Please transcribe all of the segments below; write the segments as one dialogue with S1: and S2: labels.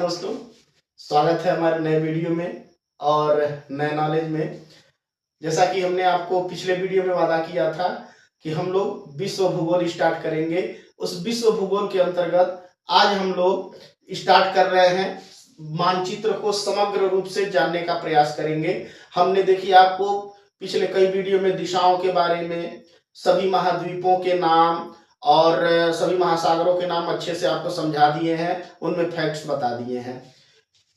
S1: दोस्तों, स्वागत है हमारे नए वीडियो में और नए नॉलेज में। जैसा कि हमने आपको पिछले वीडियो में वादा किया था कि हम लोग विश्व भूगोल स्टार्ट करेंगे, उस विश्व भूगोल के अंतर्गत आज हम लोग स्टार्ट कर रहे हैं। मानचित्र को समग्र रूप से जानने का प्रयास करेंगे। हमने देखिए आपको पिछले कई वीडियो में दिशाओं के बारे में, सभी महाद्वीपों के नाम और सभी महासागरों के नाम अच्छे से आपको समझा दिए हैं, उनमें फैक्ट्स बता दिए हैं।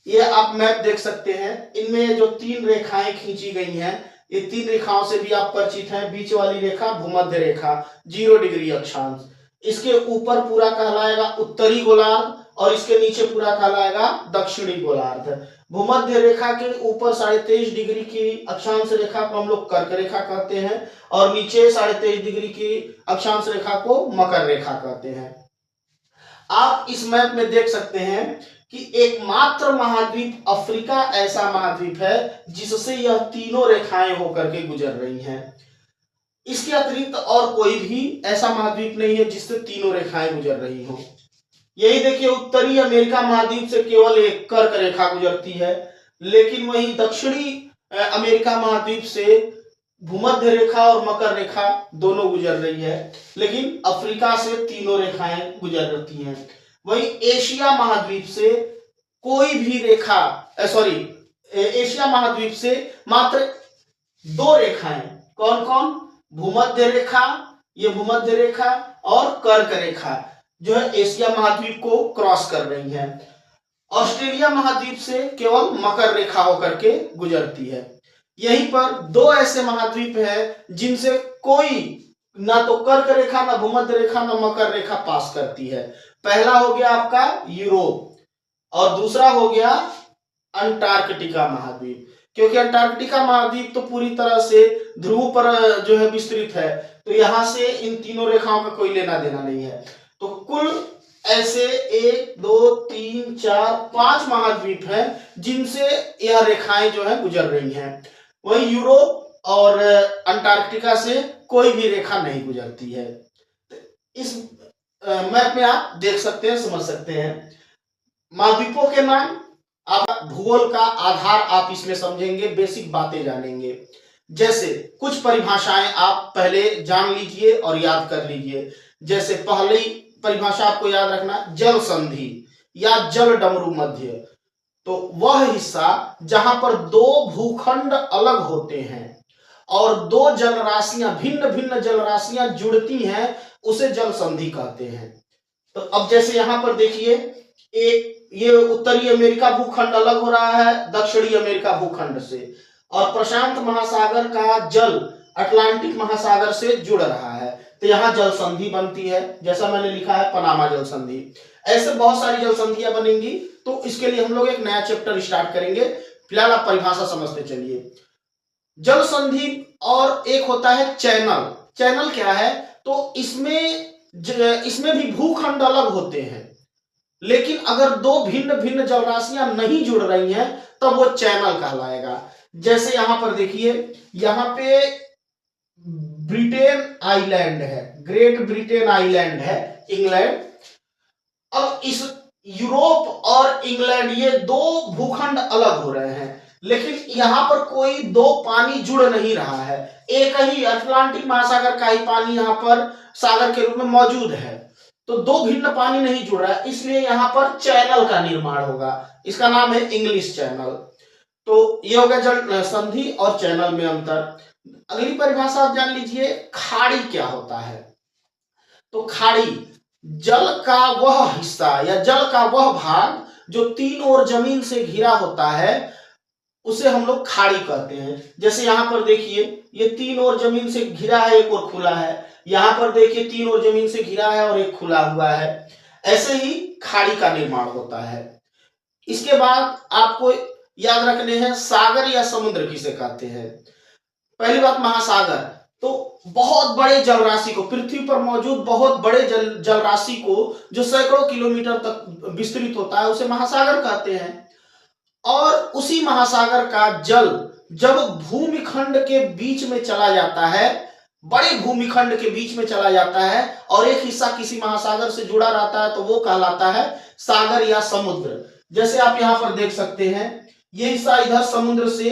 S1: ये आप मैप देख सकते हैं, इनमें जो 3 रेखाएं खींची गई हैं, ये 3 रेखाओं से भी आप परिचित हैं। बीच वाली रेखा भूमध्य रेखा 0 डिग्री अक्षांश, इसके ऊपर पूरा कहलाएगा उत्तरी गोलार्ध और इसके नीचे पूरा कहलाएगा दक्षिणी गोलार्ध। भूमध्य रेखा के ऊपर 23.5 डिग्री की अक्षांश रेखा को हम लोग कर्क रेखा कहते हैं और नीचे 23.5 डिग्री की अक्षांश रेखा को मकर रेखा कहते हैं। आप इस मैप में देख सकते हैं कि एकमात्र महाद्वीप अफ्रीका ऐसा महाद्वीप है जिससे यह तीनों रेखाएं होकर के गुजर रही हैं। इसके अतिरिक्त और कोई भी ऐसा महाद्वीप नहीं है जिससे तीनों रेखाएं गुजर रही हो। यही देखिए, उत्तरी अमेरिका महाद्वीप से केवल एक कर्क रेखा गुजरती है, लेकिन वहीं दक्षिणी अमेरिका महाद्वीप से भूमध्य रेखा और मकर रेखा दोनों गुजर रही है, लेकिन अफ्रीका से तीनों रेखाएं गुजरती हैं। वहीं एशिया महाद्वीप से कोई भी रेखा एशिया महाद्वीप से मात्र 2 रेखाएं, कौन कौन? भूमध्य रेखा, ये भूमध्य रेखा और कर्क रेखा जो है एशिया महाद्वीप को क्रॉस कर रही है। ऑस्ट्रेलिया महाद्वीप से केवल मकर रेखा होकर के गुजरती है। यहीं पर 2 ऐसे महाद्वीप हैं जिनसे कोई ना तो कर्क रेखा, ना भूमध्य रेखा, ना मकर रेखा पास करती है। पहला हो गया आपका यूरोप और दूसरा हो गया अंटार्कटिका महाद्वीप, क्योंकि अंटार्कटिका महाद्वीप तो पूरी तरह से ध्रुव पर जो है विस्तृत है, तो यहां से इन तीनों रेखाओं का कोई लेना देना नहीं है। तो कुल ऐसे 1 2 3 4 5 महाद्वीप हैं जिनसे यह रेखाएं जो है गुजर रही हैं। वहीं यूरोप और अंटार्कटिका से कोई भी रेखा नहीं गुजरती है। इस मैप में आप देख सकते हैं, समझ सकते हैं महाद्वीपों के नाम। आप भूगोल का आधार आप इसमें समझेंगे, बेसिक बातें जानेंगे। जैसे कुछ परिभाषाएं आप पहले जान लीजिए और याद कर लीजिए। जैसे पहली परिभाषा आपको याद रखना, जल संधि या जल डमरू मध्य, तो वह हिस्सा जहां पर 2 भूखंड अलग होते हैं और 2 जलराशियां, भिन्न भिन्न जलराशियां जुड़ती हैं, उसे जल संधि कहते हैं। तो अब जैसे यहां पर देखिए, ये उत्तरी अमेरिका भूखंड अलग हो रहा है दक्षिणी अमेरिका भूखंड से, और प्रशांत महासागर का जल अटलांटिक महासागर से जुड़ रहा है, तो यहां जल संधि बनती है। जैसा मैंने लिखा है पनामा जल संधि। ऐसे बहुत सारी जल संधियां बनेंगी, तो इसके लिए हम लोग एक नया चैप्टर स्टार्ट करेंगे। फिलहाल आप परिभाषा समझते चलिए। जल संधि और एक होता है चैनल। चैनल क्या है? तो इसमें भी भूखंड अलग होते हैं, लेकिन अगर 2 भिन्न भिन्न जलराशियां नहीं जुड़ रही हैं तब वो चैनल कहलाएगा। जैसे यहां पर देखिए, यहां पे ब्रिटेन आइलैंड है, ग्रेट ब्रिटेन आइलैंड है, इंग्लैंड। अब इस यूरोप और इंग्लैंड, ये 2 भूखंड अलग हो रहे हैं, लेकिन यहां पर कोई 2 पानी जुड़ नहीं रहा है। एक ही अटलांटिक महासागर का ही पानी यहां पर सागर के रूप में मौजूद है, तो 2 भिन्न पानी नहीं जुड़ रहा है, इसलिए यहां पर चैनल का निर्माण होगा। इसका नाम है इंग्लिश चैनल। तो ये हो गया जल संधि और चैनल में अंतर। अगली परिभाषा आप जान लीजिए, खाड़ी क्या होता है? तो खाड़ी जल का वह हिस्सा या जल का वह भाग जो 3 ओर जमीन से घिरा होता है, उसे हम लोग खाड़ी कहते हैं। जैसे यहां पर देखिए, ये 3 ओर जमीन से घिरा है, एक और खुला है। यहां पर देखिए 3 ओर जमीन से घिरा है और एक खुला हुआ है। ऐसे ही खाड़ी का निर्माण होता है। इसके बाद आपको याद रखने हैं सागर या समुद्र किसे कहते हैं। पहली बात, महासागर, तो बहुत बड़े जलराशि को, पृथ्वी पर मौजूद बहुत बड़े जलराशि को जो सैकड़ों किलोमीटर तक विस्तृत होता है, उसे महासागर कहते हैं। और उसी महासागर का जल जब भूमिखंड के बीच में चला जाता है, बड़े भूमिखंड के बीच में चला जाता है और एक हिस्सा किसी महासागर से जुड़ा रहता है, तो वो कहलाता है सागर या समुद्र। जैसे आप यहाँ पर देख सकते हैं, ये हिस्सा इधर समुद्र से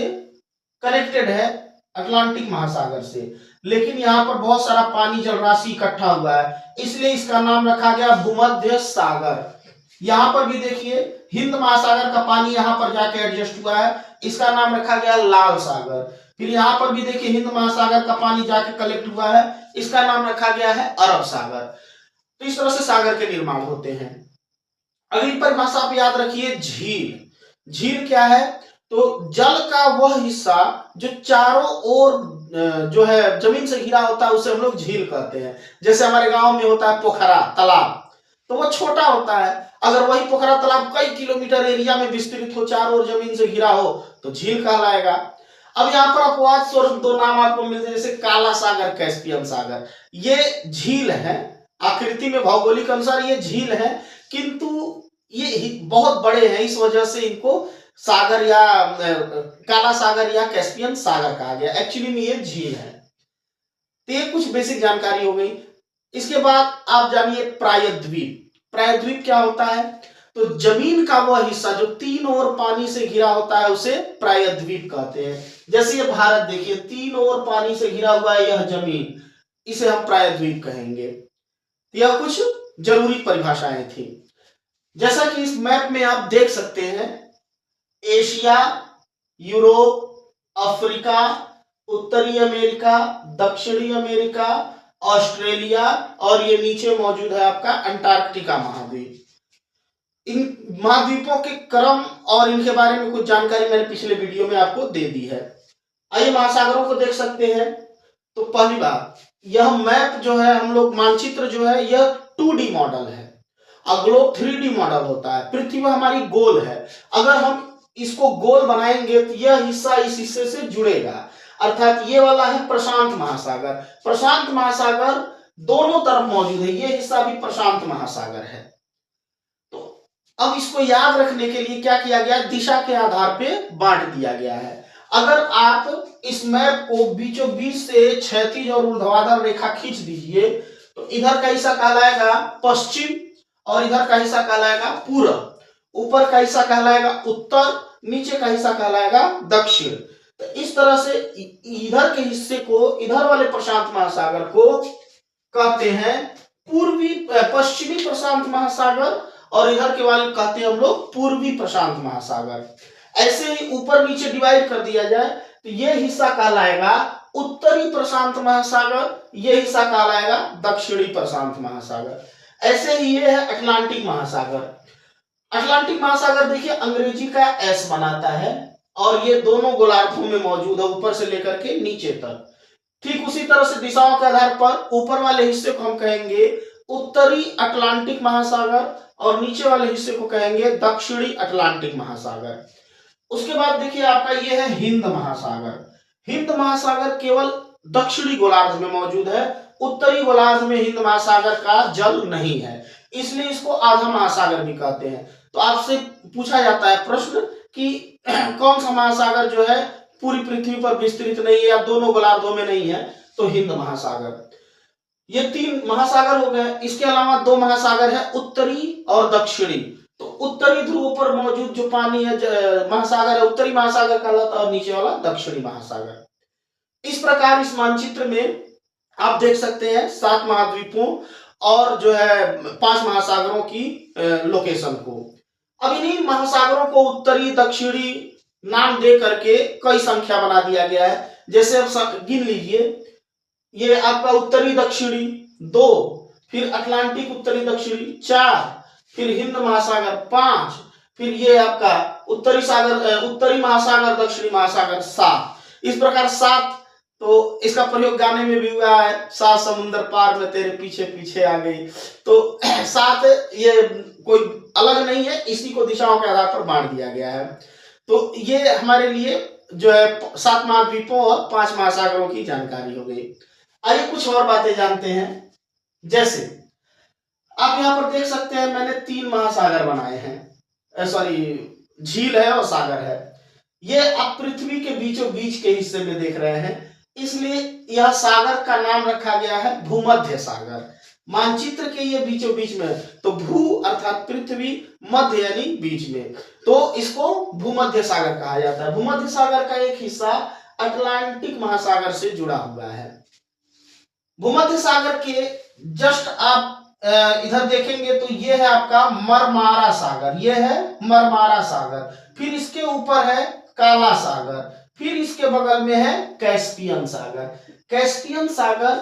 S1: कनेक्टेड है अटलांटिक महासागर से, लेकिन यहाँ पर बहुत सारा पानी जलराशि इकट्ठा हुआ है, इसलिए इसका नाम रखा गया भूमध्य सागर। यहाँ पर भी देखिए हिंद महासागर का पानी यहाँ पर जाके एडजस्ट हुआ है, इसका नाम रखा गया लाल सागर। फिर यहाँ पर भी देखिए हिंद महासागर का पानी जाके कलेक्ट हुआ है, इसका नाम रखा गया है अरब सागर। तो इस तरह से सागर के निर्माण होते हैं। अगली परिभाषा आप याद रखिए, झील। झील क्या है? तो जल का वह हिस्सा जो चारों ओर जो है जमीन से घिरा होता है उसे हम लोग झील कहते हैं। जैसे हमारे गांव में होता है पोखरा तालाब, तो वो छोटा होता है। अगर वही पोखरा तालाब कई किलोमीटर एरिया में विस्तृत हो, चारों ओर जमीन से घिरा हो, तो झील कहलाएगा। अब यहाँ पर अपवाद स्वरूप दो नाम आपको मिलते हैं, जैसे काला सागर, कैस्पियन सागर। ये झील है, आकृति में भौगोलिक अनुसार ये झील है, किंतु ये बहुत बड़े हैं, इस वजह से इनको सागर या काला सागर या कैस्पियन सागर कहा गया। एक्चुअली में ये झील है। तो ये कुछ बेसिक जानकारी हो गई। इसके बाद आप जानिए प्रायद्वीप। प्रायद्वीप क्या होता है? तो जमीन का वह हिस्सा जो तीन ओर पानी से घिरा होता है उसे प्रायद्वीप कहते हैं। जैसे ये भारत देखिए, तीन ओर पानी से घिरा हुआ है यह जमीन, इसे हम प्रायद्वीप कहेंगे। यह कुछ जरूरी परिभाषाएं थी। जैसा कि इस मैप में आप देख सकते हैं, एशिया, यूरोप, अफ्रीका, उत्तरी अमेरिका, दक्षिणी अमेरिका, ऑस्ट्रेलिया और ये नीचे मौजूद है आपका अंटार्कटिका महाद्वीप। इन महाद्वीपों के क्रम और इनके बारे में कुछ जानकारी मैंने पिछले वीडियो में आपको दे दी है। आइए महासागरों को देख सकते हैं। तो पहली बात, यह मैप जो है हम लोग मानचित्र जो है यह 2D मॉडल है और ग्लोब 3D मॉडल होता है। पृथ्वी हमारी गोल है, अगर हम इसको गोल बनाएंगे तो यह हिस्सा इस हिस्से से जुड़ेगा, अर्थात ये वाला है प्रशांत महासागर। प्रशांत महासागर दोनों तरफ मौजूद है, ये हिस्सा भी प्रशांत महासागर है। तो अब इसको याद रखने के लिए क्या किया गया, दिशा के आधार पे बांट दिया गया है। अगर आप इस मैप को बीचों बीच से क्षैतिज और ऊर्ध्वाधर रेखा खींच दीजिए तो इधर का हिस्सा कहलाएगा पश्चिम और इधर का हिस्सा कहलाएगा पूर्व, ऊपर का हिस्सा कहलाएगा उत्तर, नीचे का हिस्सा कहलाएगा दक्षिण। तो इस तरह से इधर के हिस्से को, इधर वाले प्रशांत महासागर को कहते हैं पश्चिमी प्रशांत महासागर और इधर के वाले कहते हैं हम लोग पूर्वी प्रशांत महासागर। ऐसे ही ऊपर नीचे डिवाइड कर दिया जाए तो यह हिस्सा कहलाएगा उत्तरी प्रशांत महासागर, यह हिस्सा कहलाएगा दक्षिणी प्रशांत महासागर। ऐसे ही ये है अटलांटिक महासागर। अटलांटिक महासागर देखिए अंग्रेजी का एस बनाता है और ये दोनों गोलार्धों में मौजूद है, ऊपर से लेकर के नीचे तक। ठीक उसी तरह से दिशाओं के आधार पर ऊपर वाले हिस्से को हम कहेंगे उत्तरी अटलांटिक महासागर और नीचे वाले हिस्से को कहेंगे दक्षिणी अटलांटिक महासागर। उसके बाद देखिए आपका ये है हिंद महासागर। हिंद महासागर केवल दक्षिणी गोलार्ध में मौजूद है, उत्तरी गोलार्ध में हिंद महासागर का जल नहीं है, इसलिए इसको आधा महासागर भी कहते हैं। तो आपसे पूछा जाता है प्रश्न कि कौन सा महासागर जो है पूरी पृथ्वी पर विस्तृत नहीं है या दोनों गोलार्धों में नहीं है, तो हिंद महासागर। ये तीन महासागर हो गए। इसके अलावा दो महासागर है उत्तरी और दक्षिणी। तो उत्तरी ध्रुव पर मौजूद जो पानी है महासागर है उत्तरी महासागर कहलाता है और नीचे वाला दक्षिणी महासागर। इस प्रकार इस मानचित्र में आप देख सकते हैं 7 महाद्वीपों और जो है 5 महासागरों की लोकेशन को। अब इन्हीं महासागरों को उत्तरी दक्षिणी नाम दे करके कई संख्या बना दिया गया है। जैसे अब गिन लीजिए, ये आपका उत्तरी दक्षिणी 2, फिर अटलांटिक उत्तरी दक्षिणी 4, फिर हिंद महासागर 5, फिर ये आपका उत्तरी महासागर दक्षिणी महासागर 7। इस प्रकार 7, तो इसका प्रयोग गाने में भी हुआ है, 7 समुंदर पार में तेरे पीछे पीछे आ गई। तो 7 ये कोई अलग नहीं है, इसी को दिशाओं के आधार पर बांट दिया गया है। तो ये हमारे लिए जो है 7 महाद्वीपों और 5 महासागरों की जानकारी हो गई। आइए कुछ और बातें जानते हैं। जैसे आप यहाँ पर देख सकते हैं मैंने 3 महासागर बनाए हैं, सॉरी झील है और सागर है। ये आप पृथ्वी के बीचों बीच के हिस्से में देख रहे हैं, इसलिए यह सागर का नाम रखा गया है भूमध्य सागर। मानचित्र के ये बीचों बीच में, तो भू अर्थात पृथ्वी, मध्य यानी बीच में, तो इसको भूमध्य सागर कहा जाता है। भूमध्य सागर का एक हिस्सा अटलांटिक महासागर से जुड़ा हुआ है। भूमध्य सागर के जस्ट आप इधर देखेंगे तो ये है आपका मरमारा सागर, ये है मरमारा सागर, फिर इसके ऊपर है काला सागर, फिर इसके बगल में है कैस्पियन सागर। कैस्पियन सागर,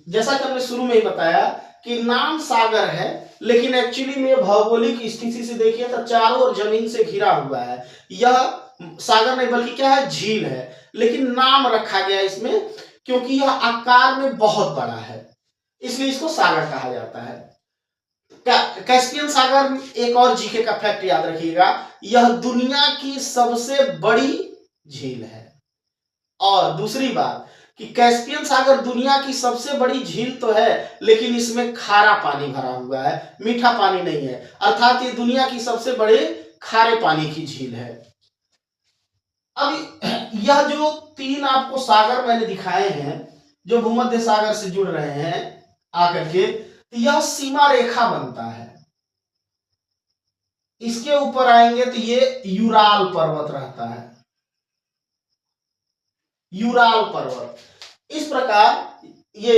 S1: जैसा कि हमने शुरू में ही बताया कि नाम सागर है, लेकिन एक्चुअली में भौगोलिक स्थिति से देखिए तो चारों ओर जमीन से घिरा हुआ है। यह सागर नहीं बल्कि क्या है, झील है, लेकिन नाम रखा गया इसमें क्योंकि यह आकार में बहुत बड़ा है, इसलिए इसको सागर कहा जाता है। कैस्पियन सागर, एक और जीके का फैक्ट याद रखिएगा, यह दुनिया की सबसे बड़ी झील है। और दूसरी बात कि कैस्पियन सागर दुनिया की सबसे बड़ी झील तो है, लेकिन इसमें खारा पानी भरा हुआ है, मीठा पानी नहीं है, अर्थात ये दुनिया की सबसे बड़े खारे पानी की झील है। अब यह जो तीन आपको सागर मैंने दिखाए हैं जो भूमध्य सागर से जुड़ रहे हैं आकर के, यह सीमा रेखा बनता है। इसके ऊपर आएंगे तो ये यूराल पर्वत रहता है, यूराल पर्वत। इस प्रकार ये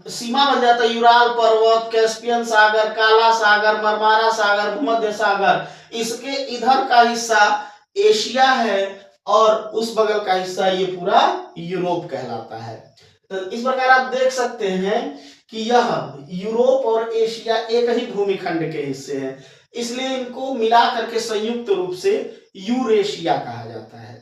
S1: सीमा बन जाता है, यूराल पर्वत, कैस्पियन सागर, काला सागर, मरमारा सागर, भूमध्य सागर। इसके इधर का हिस्सा एशिया है और उस बगल का हिस्सा ये पूरा यूरोप कहलाता है। तो इस प्रकार आप देख सकते हैं कि यह यूरोप और एशिया एक ही भूमिखंड के हिस्से हैं, इसलिए इनको मिला करके संयुक्त रूप से यूरेशिया कहा जाता है।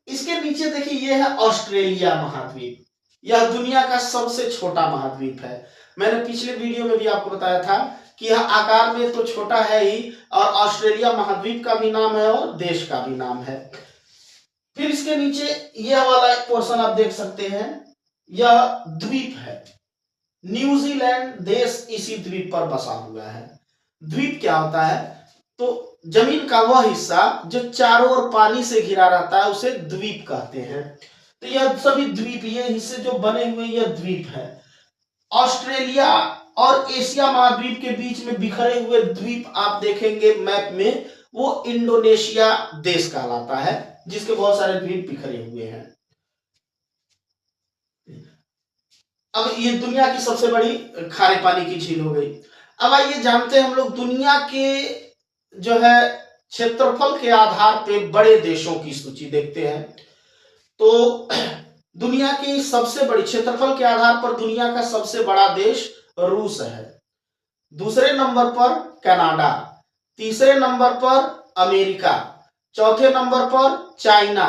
S1: इसके नीचे देखिए ये है ऑस्ट्रेलिया महाद्वीप। यह दुनिया का सबसे छोटा महाद्वीप है। मैंने पिछले वीडियो में भी आपको बताया था कि यह आकार में तो छोटा है ही, और ऑस्ट्रेलिया महाद्वीप का भी नाम है और देश का भी नाम है। फिर इसके नीचे यह वाला एक पोर्शन आप देख सकते हैं, यह द्वीप है। न्यूजीलैंड देश इसी द्वीप पर बसा हुआ है। द्वीप क्या होता है, तो जमीन का वह हिस्सा जो चारों ओर पानी से घिरा रहता है उसे द्वीप कहते हैं। तो यह सभी द्वीप, ये हिस्से जो बने हुए यह द्वीप है। ऑस्ट्रेलिया और एशिया महाद्वीप के बीच में बिखरे हुए द्वीप आप देखेंगे मैप में, वो इंडोनेशिया देश कहलाता है, जिसके बहुत सारे द्वीप बिखरे हुए हैं। अब ये दुनिया की सबसे बड़ी खारे पानी की झील हो गई। अब आइए जानते हैं हम लोग दुनिया के जो है क्षेत्रफल के आधार पे बड़े देशों की सूची देखते हैं। तो दुनिया की सबसे बड़ी क्षेत्रफल के आधार पर दुनिया का सबसे बड़ा देश रूस है, दूसरे नंबर पर कनाडा, तीसरे नंबर पर अमेरिका, चौथे नंबर पर चाइना,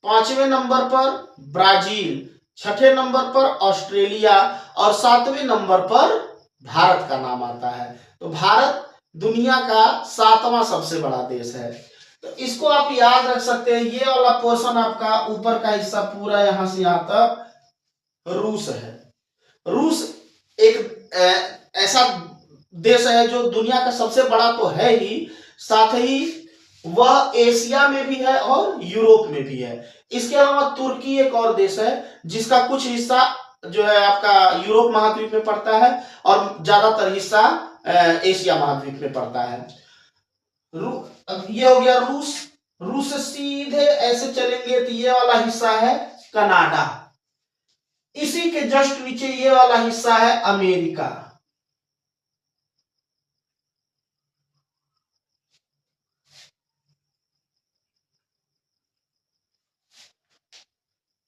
S1: पांचवें नंबर पर ब्राजील, छठे नंबर पर ऑस्ट्रेलिया और सातवें नंबर पर भारत का नाम आता है। तो भारत दुनिया का 7वां सबसे बड़ा देश है। तो इसको आप याद रख सकते हैं। ये वाला पोर्शन आपका ऊपर का हिस्सा पूरा यहां से यहां तक रूस है। रूस एक ऐसा देश है जो दुनिया का सबसे बड़ा तो है ही, साथ ही वह एशिया में भी है और यूरोप में भी है। इसके अलावा तुर्की एक और देश है जिसका कुछ हिस्सा जो है आपका यूरोप महाद्वीप में पड़ता है और ज्यादातर हिस्सा एशिया महाद्वीप में पड़ता है। ये हो गया रूस। रूस से सीधे ऐसे चलेंगे तो ये वाला हिस्सा है कनाडा, इसी के जस्ट नीचे ये वाला हिस्सा है अमेरिका।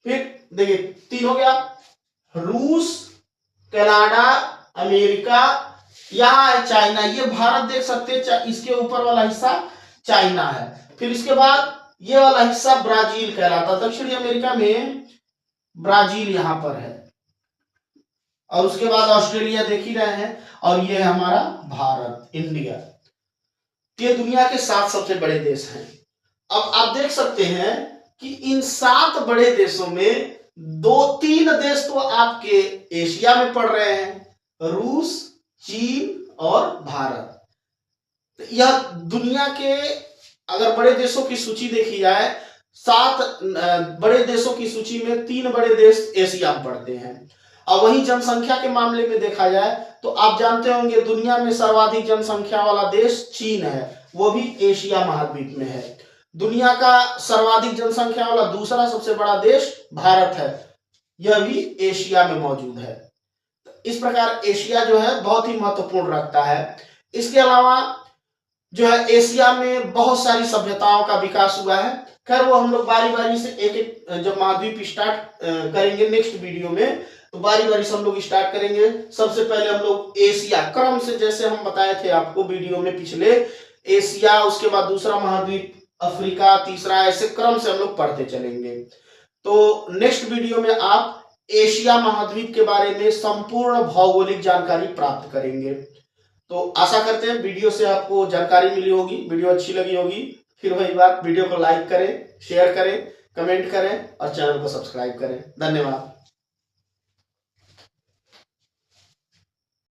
S1: फिर देखिए 3 हो गया, रूस, कनाडा, अमेरिका, यहां है चाइना। ये भारत देख सकते हैं, इसके ऊपर वाला हिस्सा चाइना है। फिर इसके बाद ये वाला हिस्सा ब्राजील कहलाता। दक्षिणी अमेरिका में ब्राजील यहां पर है, और उसके बाद ऑस्ट्रेलिया देख ही रहे हैं, और ये है हमारा भारत, इंडिया। ये दुनिया के 7 सबसे बड़े देश हैं। अब आप देख सकते हैं कि इन 7 बड़े देशों में 2-3 देश तो आपके एशिया में पड़ रहे हैं, रूस, चीन और भारत। यह दुनिया के अगर बड़े देशों की सूची देखी जाए, 7 बड़े देशों की सूची में 3 बड़े देश एशिया में पड़ते हैं, और वहीं जनसंख्या के मामले में देखा जाए तो आप जानते होंगे दुनिया में सर्वाधिक जनसंख्या वाला देश चीन है, वो भी एशिया महाद्वीप में है। दुनिया का सर्वाधिक जनसंख्या वाला दूसरा सबसे बड़ा देश भारत है, यह भी एशिया में मौजूद है। इस प्रकार एशिया जो है बहुत ही महत्वपूर्ण रखता है। इसके अलावा जो है एशिया में बहुत सारी सभ्यताओं का विकास हुआ है। खैर वो हम लोग बारी बारी से एक एक जब महाद्वीप स्टार्ट करेंगे नेक्स्ट वीडियो में, तो बारी बारी से हम लोग स्टार्ट करेंगे। सबसे पहले हम लोग एशिया क्रम से, जैसे हम बताए थे आपको वीडियो में पिछले, एशिया, उसके बाद दूसरा महाद्वीप अफ्रीका, तीसरा, ऐसे क्रम से हम लोग पढ़ते चलेंगे। तो नेक्स्ट वीडियो में आप एशिया महाद्वीप के बारे में संपूर्ण भौगोलिक जानकारी प्राप्त करेंगे। तो आशा करते हैं वीडियो से आपको जानकारी मिली होगी, वीडियो अच्छी लगी होगी। फिर वही बात, वीडियो को लाइक करें, शेयर करें, कमेंट करें और चैनल को सब्सक्राइब करें। धन्यवाद।